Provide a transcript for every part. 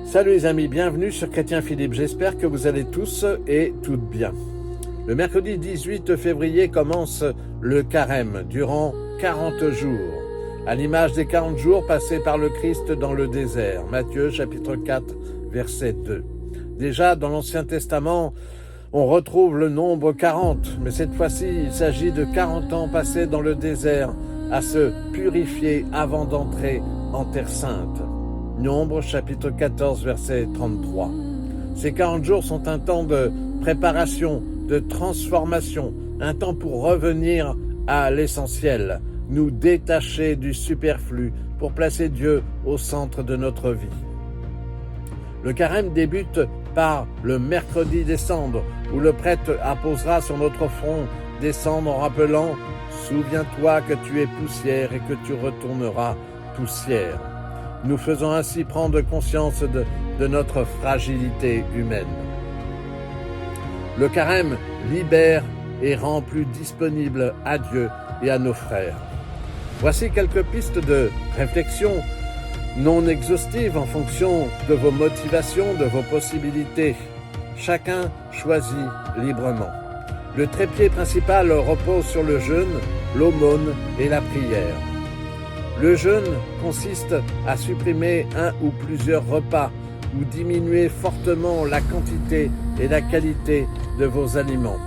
Salut les amis, bienvenue sur Chrétien Philippe, j'espère que vous allez tous et toutes bien. Le mercredi 18 février commence le carême durant 40 jours, à l'image des 40 jours passés par le Christ dans le désert. Matthieu chapitre 4 verset 2. Déjà dans l'Ancien Testament, on retrouve le nombre 40, mais cette fois-ci il s'agit de 40 ans passés dans le désert à se purifier avant d'entrer en Terre Sainte. Nombre chapitre 14 verset 33. Ces 40 jours sont un temps de préparation, de transformation, un temps pour revenir à l'essentiel, nous détacher du superflu pour placer Dieu au centre de notre vie. Le carême débute par le mercredi des cendres, où le prêtre apposera sur notre front des cendres en rappelant « Souviens-toi que tu es poussière et que tu retourneras poussière ». Nous faisons ainsi prendre conscience de notre fragilité humaine. Le carême libère et rend plus disponible à Dieu et à nos frères. Voici quelques pistes de réflexion non exhaustives en fonction de vos motivations, de vos possibilités. Chacun choisit librement. Le trépied principal repose sur le jeûne, l'aumône et la prière. Le jeûne consiste à supprimer un ou plusieurs repas ou diminuer fortement la quantité et la qualité de vos aliments.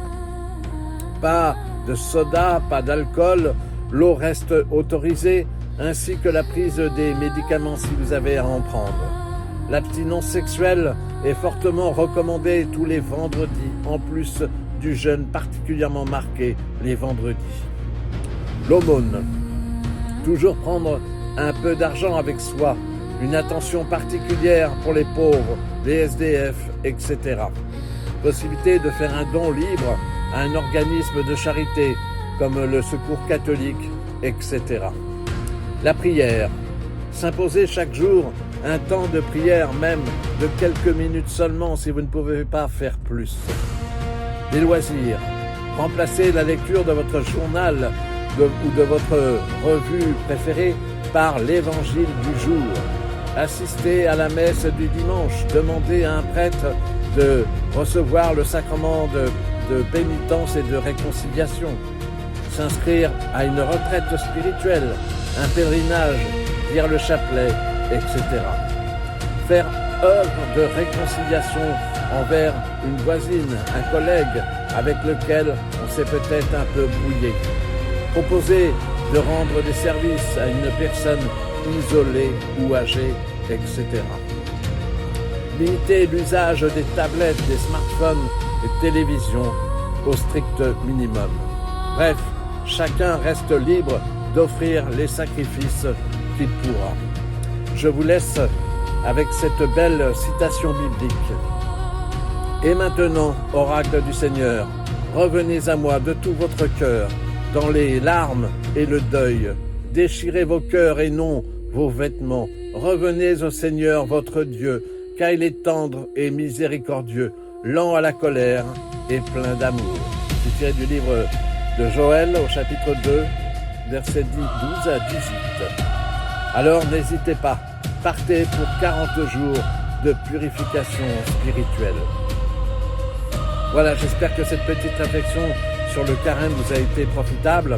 Pas de soda, pas d'alcool, l'eau reste autorisée, ainsi que la prise des médicaments si vous avez à en prendre. L'abstinence sexuelle est fortement recommandée tous les vendredis, en plus du jeûne particulièrement marqué les vendredis. L'aumône. Toujours prendre un peu d'argent avec soi, une attention particulière pour les pauvres, les SDF, etc. Possibilité de faire un don libre à un organisme de charité, comme le Secours catholique, etc. La prière. S'imposer chaque jour un temps de prière, même de quelques minutes seulement, si vous ne pouvez pas faire plus. Les loisirs. Remplacer la lecture de votre journal ou de votre revue préférée par l'évangile du jour. Assister à la messe du dimanche, demander à un prêtre de recevoir le sacrement de pénitence et de réconciliation. S'inscrire à une retraite spirituelle, un pèlerinage, lire le chapelet, etc. Faire œuvre de réconciliation envers une voisine, un collègue avec lequel on s'est peut-être un peu brouillé. Proposer de rendre des services à une personne isolée ou âgée, etc. Limiter l'usage des tablettes, des smartphones et télévisions au strict minimum. Bref, chacun reste libre d'offrir les sacrifices qu'il pourra. Je vous laisse avec cette belle citation biblique. Et maintenant, oracle du Seigneur, revenez à moi de tout votre cœur, dans les larmes et le deuil. Déchirez vos cœurs et non vos vêtements. Revenez au Seigneur votre Dieu, car il est tendre et miséricordieux, lent à la colère et plein d'amour. C'est tiré du livre de Joël au chapitre 2, versets 12 à 18. Alors n'hésitez pas, partez pour 40 jours de purification spirituelle. Voilà, j'espère que cette petite réflexion sur le carême vous a été profitable.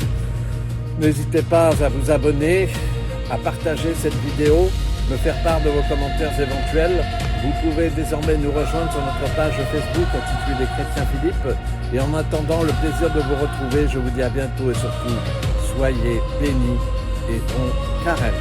N'hésitez pas à vous abonner, à partager cette vidéo, me faire part de vos commentaires éventuels. Vous pouvez désormais nous rejoindre sur notre page Facebook intitulée Chrétien Philippe. Et en attendant le plaisir de vous retrouver, je vous dis à bientôt et surtout, soyez bénis et bon carême.